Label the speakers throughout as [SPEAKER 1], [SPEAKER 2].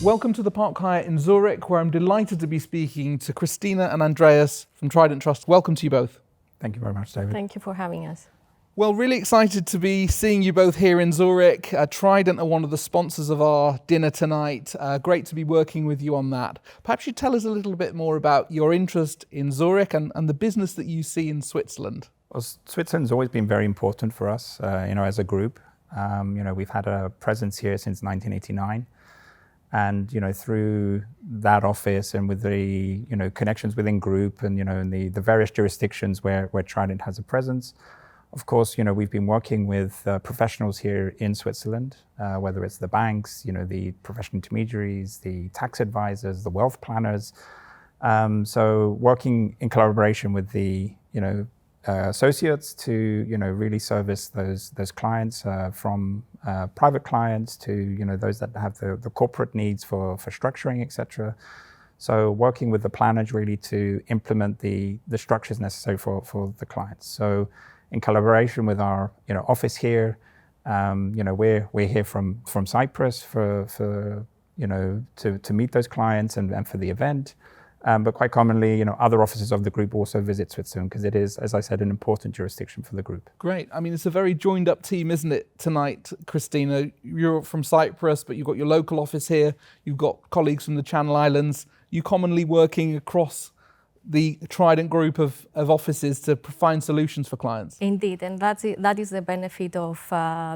[SPEAKER 1] Welcome to the Park Hyatt in Zurich, where I'm delighted to be speaking to Christina and Andreas from Trident Trust. Welcome to you both.
[SPEAKER 2] Thank you very much, David.
[SPEAKER 3] Thank you for having us.
[SPEAKER 1] Well, really excited to be seeing you both here in Zurich. Trident are one of the sponsors of our dinner tonight. Great to be working with you on that. Perhaps you'd tell us a little bit more about your interest in Zurich and the business that you see in Switzerland.
[SPEAKER 2] Well, Switzerland's always been very important for us, as a group. We've had a presence here since 1989. And, through that office and with the, connections within group and, the various jurisdictions where Trident has a presence, of course, we've been working with professionals here in Switzerland, whether it's the banks, the professional intermediaries, the tax advisors, the wealth planners. So working in collaboration with the, associates to, really service those clients from private clients to, those that have the corporate needs for structuring, etc. So working with the planners really to implement the structures necessary for the clients. So in collaboration with our office here, we're here from Cyprus for to meet those clients and for the event. But quite commonly, other offices of the group also visit Switzerland because it is, as I said, an important jurisdiction for the group.
[SPEAKER 1] Great. I mean, it's a very joined up team, isn't it, tonight, Christina? You're from Cyprus, but you've got your local office here. You've got colleagues from the Channel Islands. You commonly working across the Trident group of offices to find solutions for clients.
[SPEAKER 3] Indeed, and that is the benefit of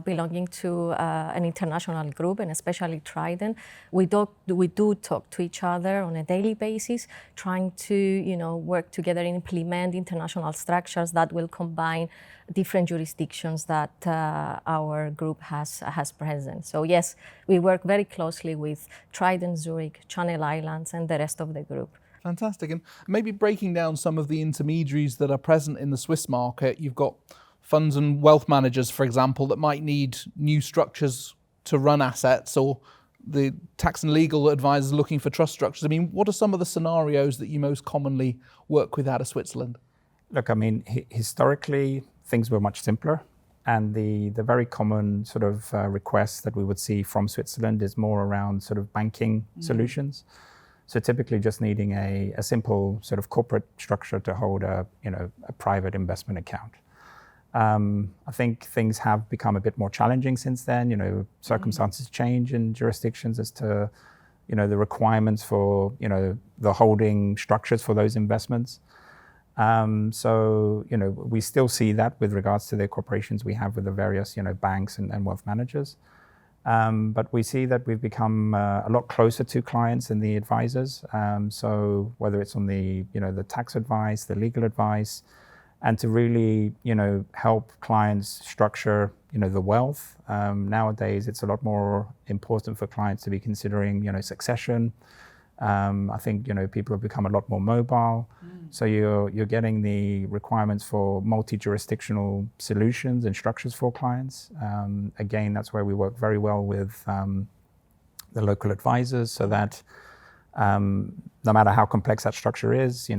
[SPEAKER 3] belonging to an international group, and especially Trident. We do talk to each other on a daily basis, trying to work together and implement international structures that will combine different jurisdictions that our group has present. So yes, we work very closely with Trident, Zurich, Channel Islands, and the rest of the group.
[SPEAKER 1] Fantastic. And maybe breaking down some of the intermediaries that are present in the Swiss market. You've got funds and wealth managers, for example, that might need new structures to run assets, or the tax and legal advisors looking for trust structures. I mean, what are some of the scenarios that you most commonly work with out of Switzerland?
[SPEAKER 2] Look, I mean, historically, things were much simpler. And the very common sort of requests that we would see from Switzerland is more around sort of banking solutions. So typically just needing a simple sort of corporate structure to hold a private investment account. I think things have become a bit more challenging since then. Circumstances change in jurisdictions as to, the requirements for, the holding structures for those investments. So, we still see that with regards to the corporations we have with the various, banks and wealth managers. But we see that we've become a lot closer to clients and the advisors. So whether it's on the tax advice, the legal advice, and to really help clients structure the wealth. Nowadays, it's a lot more important for clients to be considering succession. I think people have become a lot more mobile. So you're getting the requirements for multi-jurisdictional solutions and structures for clients. Again, that's where we work very well with the local advisors, so that no matter how complex that structure is,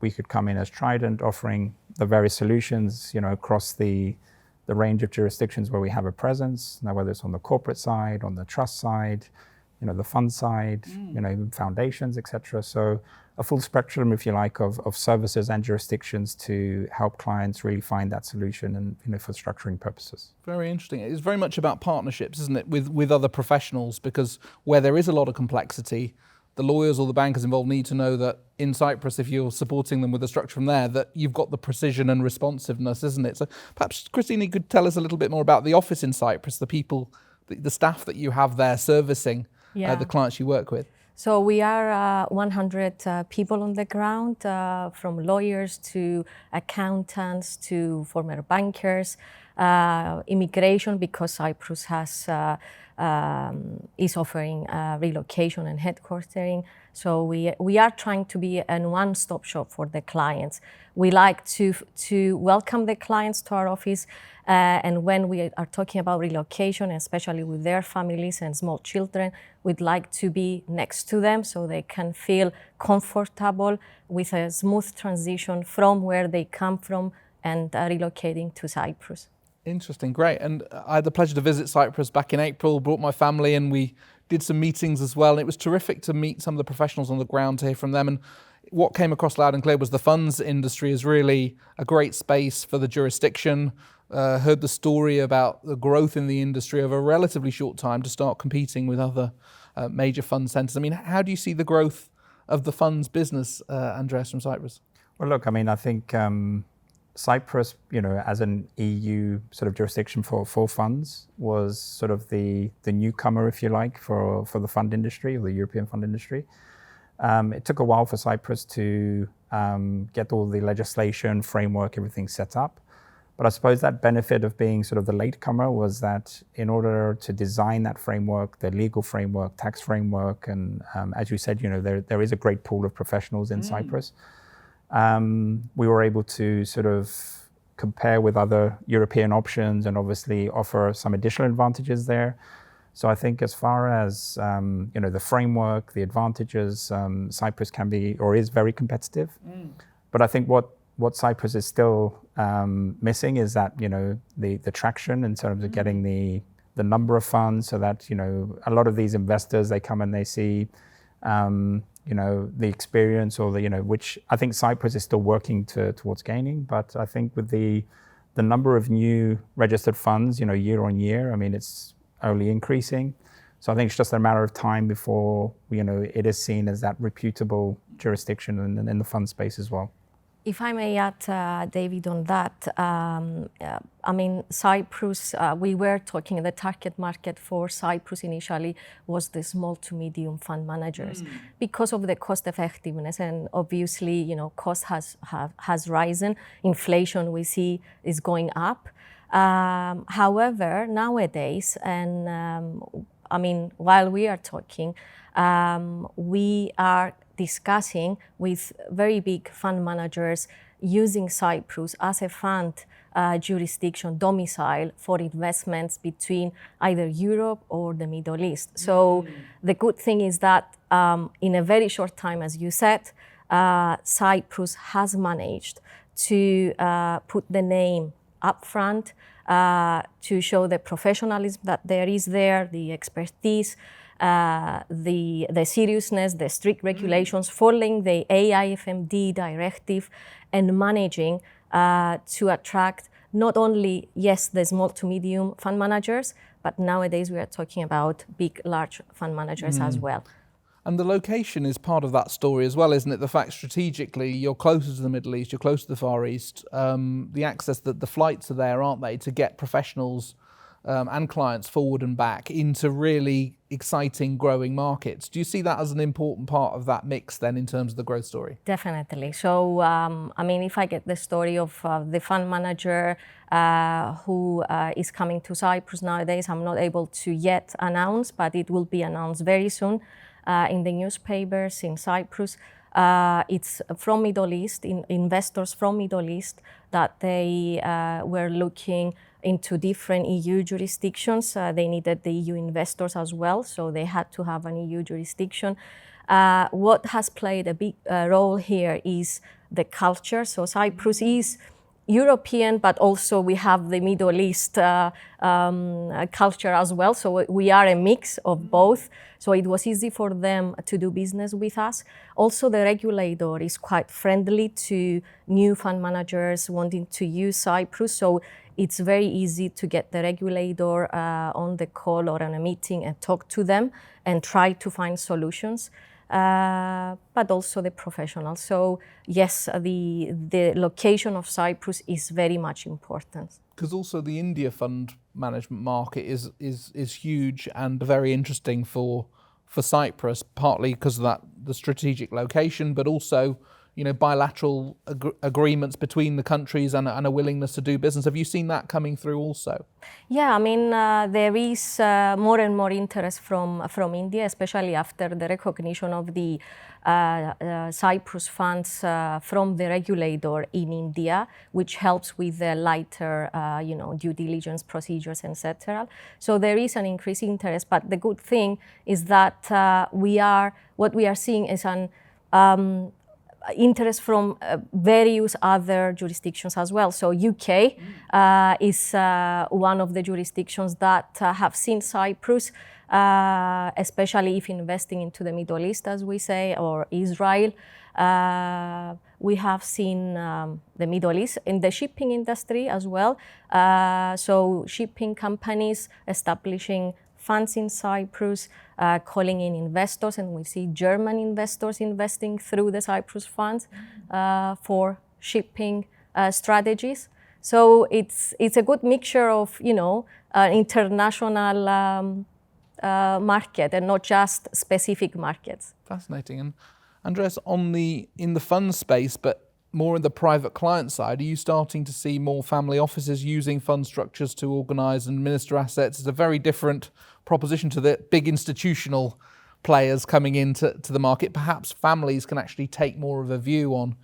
[SPEAKER 2] we could come in as Trident, offering the various solutions across the range of jurisdictions where we have a presence. Now, whether it's on the corporate side, on the trust side, the fund side, foundations, etc. So a full spectrum, if you like, of services and jurisdictions to help clients really find that solution and for structuring purposes.
[SPEAKER 1] Very interesting. It's very much about partnerships, isn't it, with other professionals, because where there is a lot of complexity, the lawyers or the bankers involved need to know that in Cyprus, if you're supporting them with a structure from there, that you've got the precision and responsiveness, isn't it? So perhaps, Christina, you could tell us a little bit more about the office in Cyprus, the people, the staff that you have there servicing the clients you work with.
[SPEAKER 3] So we are 100 people on the ground, from lawyers to accountants to former bankers, immigration, because Cyprus is offering relocation and headquartering. So we are trying to be a one-stop shop for the clients. We like to welcome the clients to our office, and when we are talking about relocation, especially with their families and small children, we'd like to be next to them so they can feel comfortable with a smooth transition from where they come from and relocating to Cyprus.
[SPEAKER 1] Interesting, great. And I had the pleasure to visit Cyprus back in April, brought my family, and we did some meetings as well. And it was terrific to meet some of the professionals on the ground, to hear from them. And what came across loud and clear was the funds industry is really a great space for the jurisdiction. Heard the story about the growth in the industry over a relatively short time to start competing with other major fund centres. I mean, how do you see the growth of the funds business, Andreas, from Cyprus?
[SPEAKER 2] Well, look, I mean, I think Cyprus, as an EU sort of jurisdiction for funds, was sort of the newcomer, if you like, for the fund industry, or the European fund industry. It took a while for Cyprus to get all the legislation, framework, everything set up. But I suppose that benefit of being sort of the latecomer was that in order to design that framework, the legal framework, tax framework, and as you said, there is a great pool of professionals in Cyprus. We were able to sort of compare with other European options and obviously offer some additional advantages there. So I think as far as the framework, the advantages, Cyprus can be or is very competitive. But I think what Cyprus is still missing is that the traction in terms of getting the number of funds, so that a lot of these investors, they come and they see the experience, or which I think Cyprus is still working towards gaining. But I think with the number of new registered funds, year on year, I mean, it's only increasing. So I think it's just a matter of time before it is seen as that reputable jurisdiction in the fund space as well.
[SPEAKER 3] If I may add, David, on that, I mean, Cyprus, we were talking, the target market for Cyprus initially was the small to medium fund managers because of the cost effectiveness. And obviously, cost has risen. Inflation, we see, is going up. However, nowadays, and I mean, while we are talking, we are discussing with very big fund managers using Cyprus as a fund jurisdiction domicile for investments between either Europe or the Middle East. So the good thing is that in a very short time, as you said, Cyprus has managed to put the name up front, to show the professionalism that there is there, the expertise, the seriousness, the strict regulations, following the AIFMD directive, and managing to attract not only, yes, the small to medium fund managers, but nowadays we are talking about big, large fund managers as well.
[SPEAKER 1] And the location is part of that story as well, isn't it? The fact strategically you're closer to the Middle East, you're closer to the Far East, the access, that the flights are there, aren't they, to get professionals and clients forward and back into really exciting, growing markets. Do you see that as an important part of that mix then in terms of the growth story?
[SPEAKER 3] Definitely. So, I mean, if I get the story of the fund manager who is coming to Cyprus nowadays, I'm not able to yet announce, but it will be announced very soon in the newspapers in Cyprus. It's from Middle East, investors from Middle East, that they were looking into different EU jurisdictions. They needed the EU investors as well, so they had to have an EU jurisdiction. What has played a big role here is the culture. So Cyprus is European, but also we have the Middle East culture as well. So we are a mix of both. So it was easy for them to do business with us. Also, the regulator is quite friendly to new fund managers wanting to use Cyprus. So it's very easy to get the regulator on the call or on a meeting and talk to them and try to find solutions. But also the professionals. So yes, the location of Cyprus is very much important.
[SPEAKER 1] Because also the India fund management market is huge and very interesting for Cyprus, partly because of the strategic location, but also bilateral agreements between the countries and a willingness to do business. Have you seen that coming through also?
[SPEAKER 3] Yeah, I mean, there is more and more interest from India, especially after the recognition of the Cyprus funds from the regulator in India, which helps with the lighter, due diligence procedures, etc. So there is an increased interest, but the good thing is that what we are seeing is interest from various other jurisdictions as well. So UK is one of the jurisdictions that have seen Cyprus, especially if investing into the Middle East, as we say, or Israel. We have seen the Middle East in the shipping industry as well. So shipping companies establishing funds in Cyprus, calling in investors, and we see German investors investing through the Cyprus funds for shipping strategies. So it's a good mixture of, you know, international market and not just specific markets.
[SPEAKER 1] Fascinating. And Andreas, in the fund space, but more in the private client side, are you starting to see more family offices using fund structures to organise and administer assets? It's a very different proposition to the big institutional players coming into the market. Perhaps families can actually take more of a view on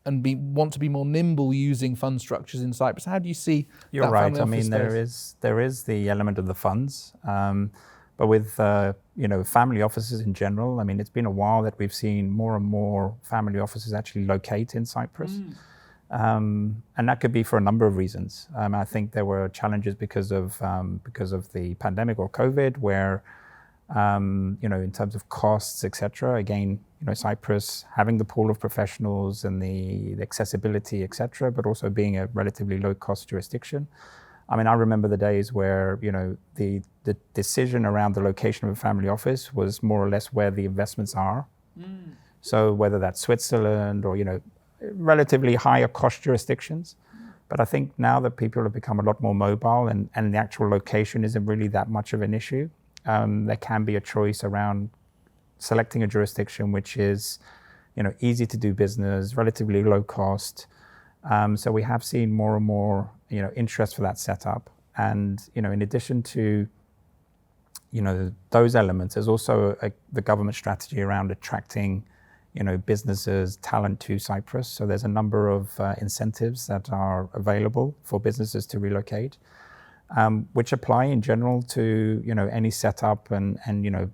[SPEAKER 1] and want to be more nimble using fund structures in Cyprus. How do you see
[SPEAKER 2] You're
[SPEAKER 1] that
[SPEAKER 2] right.
[SPEAKER 1] family
[SPEAKER 2] I
[SPEAKER 1] office
[SPEAKER 2] mean,
[SPEAKER 1] space?
[SPEAKER 2] there is the element of the funds, but with you know, family offices in general, I mean, it's been a while that we've seen more and more family offices actually locate in Cyprus. And that could be for a number of reasons. I think there were challenges because of the pandemic or COVID, where you know, in terms of costs, etc. Again, you know, Cyprus having the pool of professionals and the accessibility, etc., but also being a relatively low-cost jurisdiction. I mean, I remember the days where, you know, the decision around the location of a family office was more or less where the investments are. So whether that's Switzerland or, you know, relatively higher cost jurisdictions. But I think now that people have become a lot more mobile and the actual location isn't really that much of an issue, there can be a choice around selecting a jurisdiction which is, you know, easy to do business, relatively low cost. So we have seen more and more, you know, interest for that setup. And, you know, in addition to, you know, those elements, there's also the government strategy around attracting, you know, businesses, talent to Cyprus. So there's a number of incentives that are available for businesses to relocate, which apply in general to, you know, any setup and you know,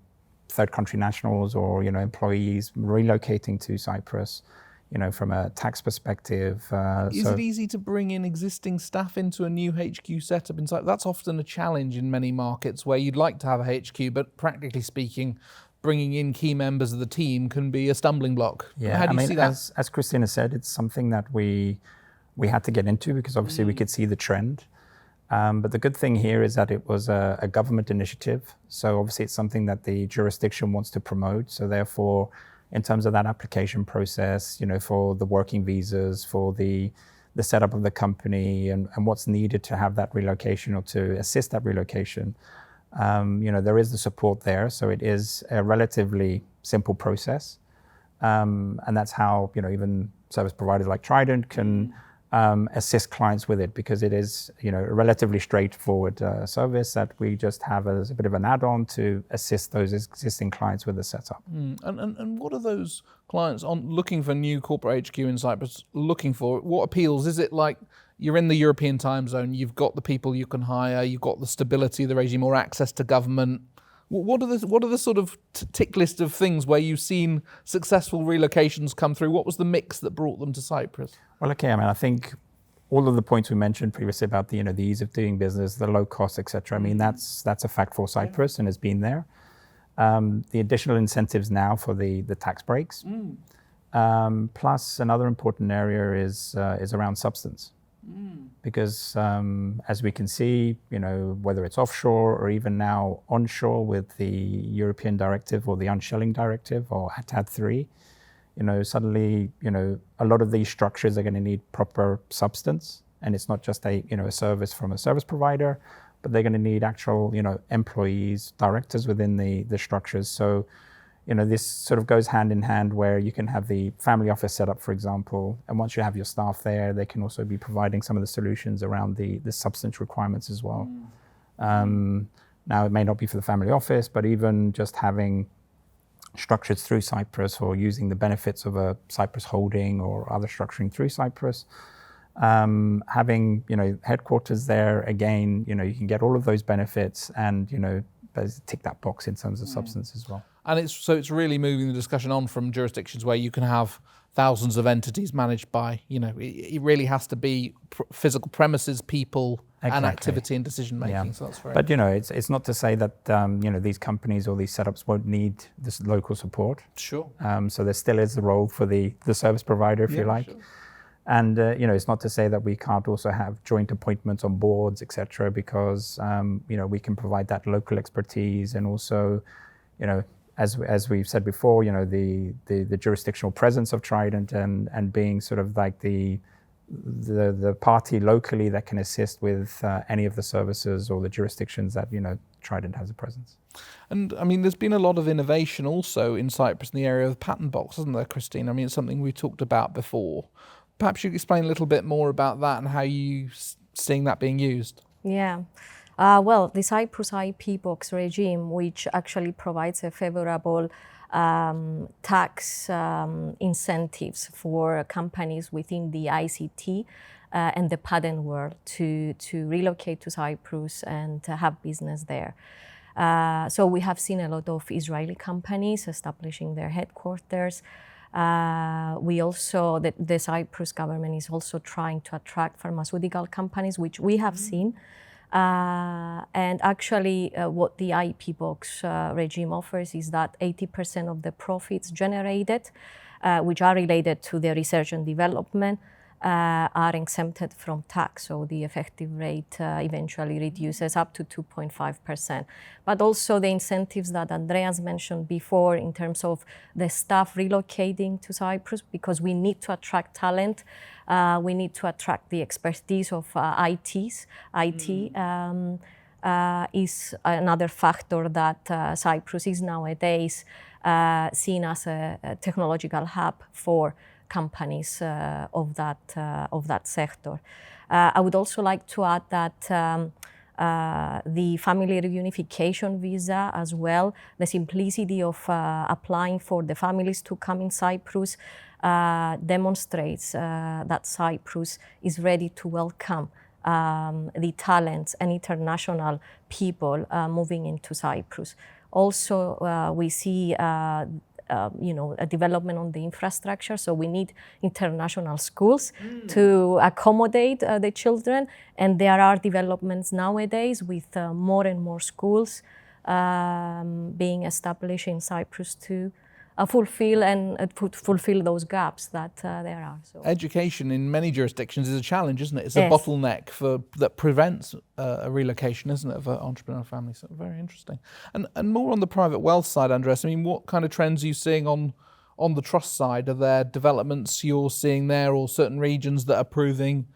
[SPEAKER 2] third country nationals or, you know, employees relocating to Cyprus, you know, from a tax perspective.
[SPEAKER 1] Is it easy to bring in existing staff into a new HQ setup in Cyprus? That's often a challenge in many markets where you'd like to have a HQ, but practically speaking, bringing in key members of the team can be a stumbling block.
[SPEAKER 2] Yeah,
[SPEAKER 1] How do you see that?
[SPEAKER 2] As Christina said, it's something that we had to get into because obviously we could see the trend. But the good thing here is that it was a government initiative. So obviously it's something that the jurisdiction wants to promote. So therefore, in terms of that application process, you know, for the working visas, for the setup of the company and what's needed to have that relocation or to assist that relocation, you know, there is the support there. So it is a relatively simple process. And that's how, you know, even service providers like Trident can assist clients with it, because it is, you know, a relatively straightforward service that we just have as a bit of an add-on to assist those existing clients with the setup.
[SPEAKER 1] And what are those clients looking for new corporate HQ in Cyprus looking for? What appeals? Is it like you're in the European time zone, you've got the people you can hire, you've got the stability of the regime, more access to government? What are the sort of tick list of things where you've seen successful relocations come through? What was the mix that brought them to Cyprus?
[SPEAKER 2] Well, okay, I mean, I think all of the points we mentioned previously about the, you know, the ease of doing business, the low cost, etc. I mean, that's a fact for Cyprus and has been there. The additional incentives now for the tax breaks, plus another important area is around substance. Because as we can see, you know, whether it's offshore or even now onshore with the European directive or the unshelling directive or ATAD 3, you know, suddenly, you know, a lot of these structures are going to need proper substance. And it's not just a, you know, a service from a service provider, but they're going to need actual, you know, employees, directors within the structures. So, you know, this sort of goes hand in hand where you can have the family office set up, for example, and once you have your staff there, they can also be providing some of the solutions around the substance requirements as well. Now, it may not be for the family office, but even just having structures through Cyprus or using the benefits of a Cyprus holding or other structuring through Cyprus, having, you know, headquarters there, again, you know, you can get all of those benefits and, you know, tick that box in terms of substance as well.
[SPEAKER 1] And it's really moving the discussion on from jurisdictions where you can have thousands of entities managed by, it really has to be physical premises, people, and activity and decision making.
[SPEAKER 2] Yeah.
[SPEAKER 1] So that's very.
[SPEAKER 2] But it's not to say that these companies or these setups won't need this local support.
[SPEAKER 1] Sure.
[SPEAKER 2] So there still is a role for the service provider, if you like. Sure. And it's not to say that we can't also have joint appointments on boards, etc., because we can provide that local expertise, and also, as we've said before, the jurisdictional presence of Trident and being sort of like the party locally that can assist with any of the services or the jurisdictions that Trident has a presence.
[SPEAKER 1] And I mean, there's been a lot of innovation also in Cyprus in the area of the patent box, hasn't there, Christine? I mean, it's something we talked about before. Perhaps you could explain a little bit more about that and how you seeing that being used.
[SPEAKER 3] Yeah. Well, the Cyprus IP box regime, which actually provides a favorable tax incentives for companies within the ICT and the patent world to relocate to Cyprus and to have business there. So we have seen a lot of Israeli companies establishing their headquarters. We also, the Cyprus government is also trying to attract pharmaceutical companies, which we have seen. And actually, what the IP box regime offers is that 80% of the profits generated, which are related to the research and development, are exempted from tax. So the effective rate eventually reduces up to 2.5%. But also the incentives that Andreas mentioned before in terms of the staff relocating to Cyprus, because we need to attract talent. We need to attract the expertise of IT is another factor that Cyprus is nowadays seen as a technological hub for companies of that sector. I would also like to add that the family reunification visa as well, the simplicity of applying for the families to come in Cyprus demonstrates that Cyprus is ready to welcome the talents and international people moving into Cyprus. Also, we see a development on the infrastructure. So we need international schools to accommodate the children. And there are developments nowadays with more and more schools being established in Cyprus to fulfill those gaps that there are. So.
[SPEAKER 1] Education in many jurisdictions is a challenge, isn't it? It's
[SPEAKER 3] yes.
[SPEAKER 1] a bottleneck that prevents a relocation, isn't it, for entrepreneurial families? So very interesting. And more on the private wealth side, Andreas, I mean, what kind of trends are you seeing on the trust side? Are there developments you're seeing there, or certain regions that are proving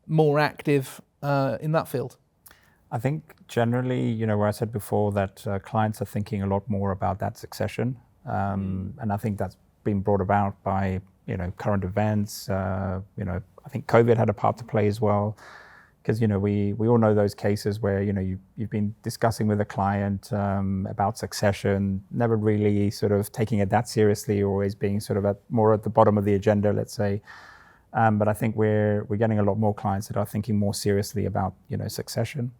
[SPEAKER 1] more active in that field?
[SPEAKER 2] I think generally, where I said before that clients are thinking a lot more about that succession. And I think that's been brought about by, current events. I think COVID had a part to play as well, because, we all know those cases where, you've been discussing with a client about succession, never really sort of taking it that seriously, always being sort of more at the bottom of the agenda, let's say. But I think we're getting a lot more clients that are thinking more seriously about, succession.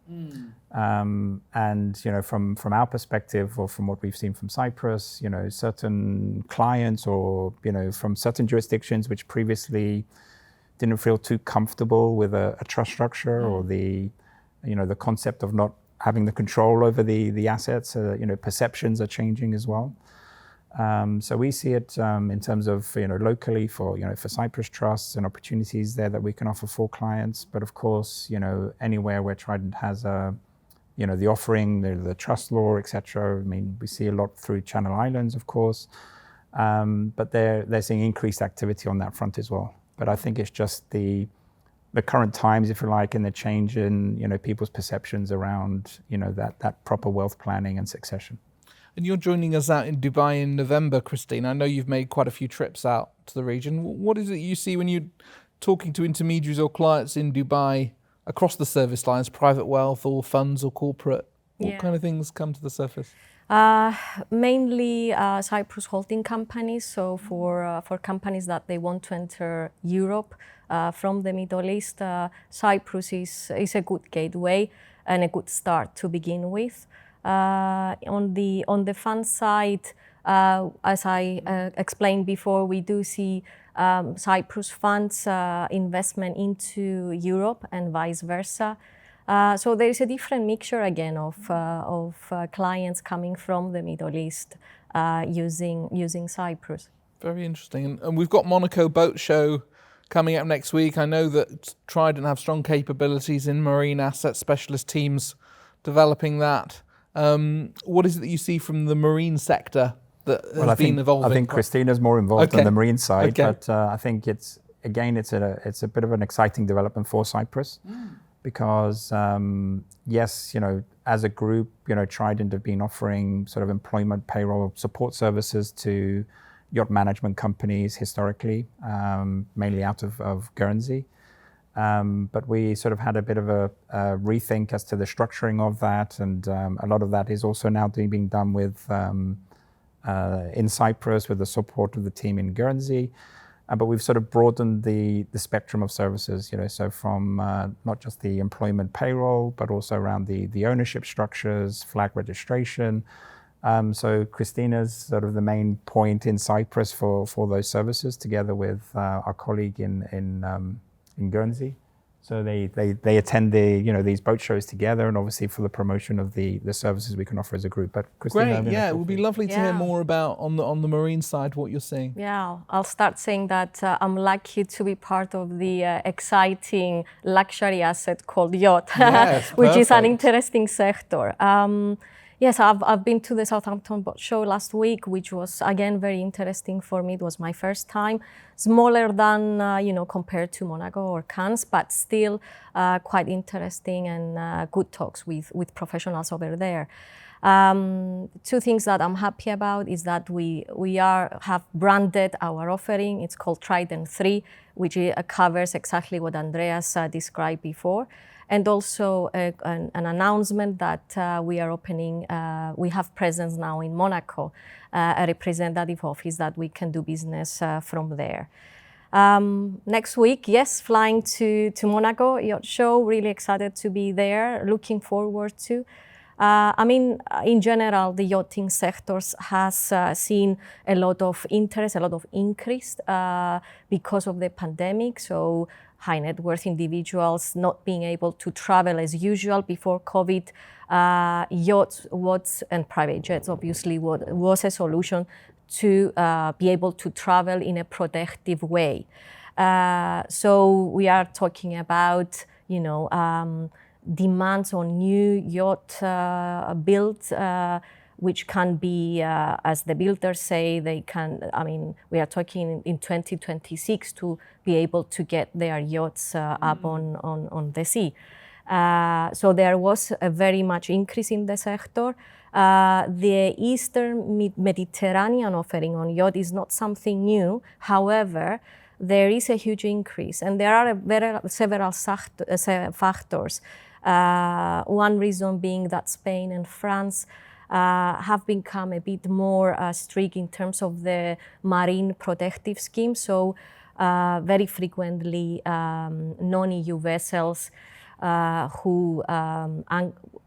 [SPEAKER 2] And, from our perspective, or from what we've seen from Cyprus, certain clients or, from certain jurisdictions which previously didn't feel too comfortable with a trust structure or the concept of not having the control over the assets, perceptions are changing as well. So we see it in terms of locally for Cyprus trusts and opportunities there that we can offer for clients. But of course, anywhere where Trident has the offering, the trust law, etc. I mean, we see a lot through Channel Islands, of course, but they're seeing increased activity on that front as well. But I think it's just the current times, if you like, and the change in people's perceptions around that proper wealth planning and succession.
[SPEAKER 1] And you're joining us out in Dubai in November, Christine. I know you've made quite a few trips out to the region. What is it you see when you're talking to intermediaries or clients in Dubai across the service lines, private wealth or funds or corporate? What kind of things come to the surface?
[SPEAKER 3] Mainly Cyprus holding companies. So for companies that they want to enter Europe from the Middle East, Cyprus is a good gateway and a good start to begin with. On the fund side, as I explained before, we do see Cyprus funds investment into Europe and vice versa. So there is a different mixture again of clients coming from the Middle East using Cyprus.
[SPEAKER 1] Very interesting. And we've got Monaco Boat Show coming up next week. I know that Trident have strong capabilities in marine asset specialist teams developing that. What is it that you see from the marine sector that has been evolving?
[SPEAKER 2] I think Christina's more involved on the marine side, but I think it's a bit of an exciting development for Cyprus because yes, as a group, Trident have been offering sort of employment payroll support services to yacht management companies historically, mainly out of Guernsey. But we sort of had a bit of a rethink as to the structuring of that, and a lot of that is also now being done with in Cyprus with the support of the team in Guernsey. But we've sort of broadened the spectrum of services, so from not just the employment payroll, but also around the ownership structures, flag registration. So Christina's sort of the main point in Cyprus for those services, together with our colleague in Guernsey. So they attend these boat shows together, and obviously for the promotion of the services we can offer as a group. But Christina,
[SPEAKER 1] great, yeah, it would be lovely to hear more about on the marine side what you're seeing.
[SPEAKER 3] Yeah, I'll start saying that I'm lucky to be part of the exciting luxury asset called yacht,
[SPEAKER 1] Yes,
[SPEAKER 3] which is an interesting sector. Yes, I've been to the Southampton Boat Show last week, which was again very interesting for me. It was my first time. Smaller than compared to Monaco or Cannes, but still quite interesting and good talks with professionals over there. Two things that I'm happy about is that we have branded our offering. It's called Trident 3, which covers exactly what Andreas described before. And also an announcement that we are opening, we have presence now in Monaco, a representative office that we can do business from there. Next week, yes, flying to Monaco Yacht Show, really excited to be there, looking forward to. In general, the yachting sectors has seen a lot of interest, a lot of increase because of the pandemic. So high net worth individuals not being able to travel as usual before COVID. Yachts and private jets obviously was a solution to be able to travel in a protective way. So we are talking about, demands on new yacht builds, which can be, as the builders say, we are talking in 2026 to be able to get their yachts up on the sea. So there was a very much increase in the sector. The Eastern Mediterranean offering on yacht is not something new. However, there is a huge increase, and there are several factors. One reason being that Spain and France have become a bit more strict in terms of the marine protective scheme. So very frequently non-EU vessels who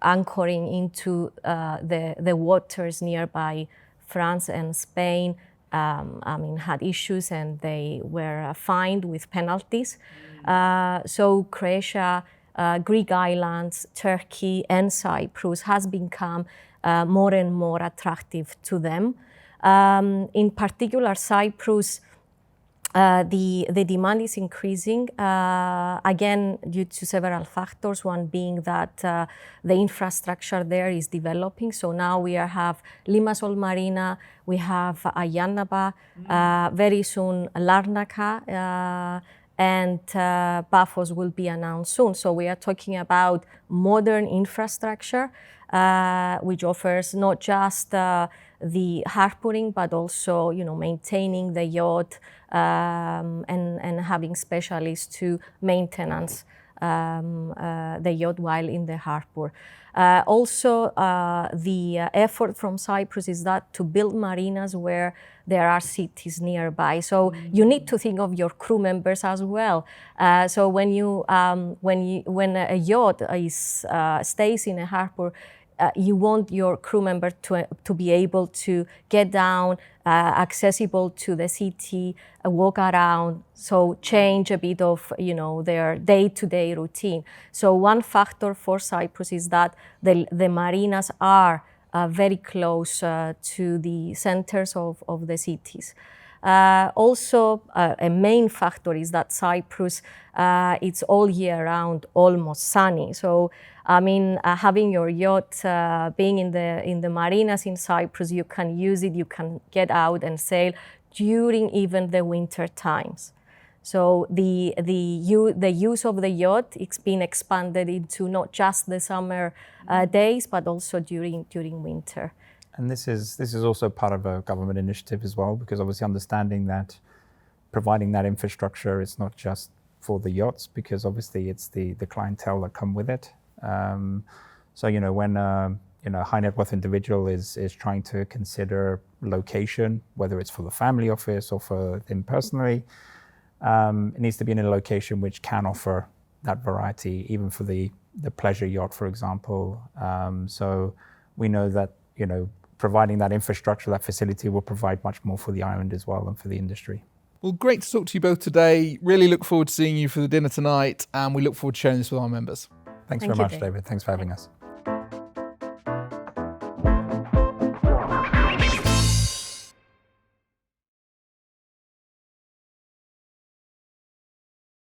[SPEAKER 3] anchoring into the waters nearby France and Spain had issues, and they were fined with penalties. So Croatia, Greek islands, Turkey and Cyprus has become more and more attractive to them. In particular, Cyprus, the demand is increasing, again, due to several factors, one being that the infrastructure there is developing. So now we have Limassol Marina, we have Ayanaba, very soon Larnaca, and Paphos will be announced soon. So we are talking about modern infrastructure, which offers not just the harpooning, but also maintaining the yacht and having specialists to maintenance the yacht while in the harbor. Also, the effort from Cyprus is that to build marinas where there are cities nearby. So you need to think of your crew members as well. So when a yacht stays in a harbor, you want your crew member to be able to get down, accessible to the city, walk around, so change a bit of their day-to-day routine. So one factor for Cyprus is that the marinas are very close to the centers of the cities. Also, a main factor is that Cyprus, it's all year round, almost sunny. So, I mean, having your yacht, being in the marinas in Cyprus, you can use it, you can get out and sail during even the winter times. So the use of the yacht, it's been expanded into not just the summer days, but also during winter.
[SPEAKER 2] And this is also part of a government initiative as well, because obviously understanding that providing that infrastructure is not just for the yachts, because obviously it's the clientele that come with it. So when a high net worth individual is trying to consider location, whether it's for the family office or for them personally, it needs to be in a location which can offer that variety, even for the pleasure yacht, for example. So we know that providing that infrastructure, that facility will provide much more for the island as well and for the industry.
[SPEAKER 1] Well, great to talk to you both today. Really look forward to seeing you for the dinner tonight, and we look forward to sharing this with our members.
[SPEAKER 2] Thanks
[SPEAKER 3] Thank
[SPEAKER 2] very
[SPEAKER 3] you,
[SPEAKER 2] much,
[SPEAKER 3] David.
[SPEAKER 2] David. Thanks for having us.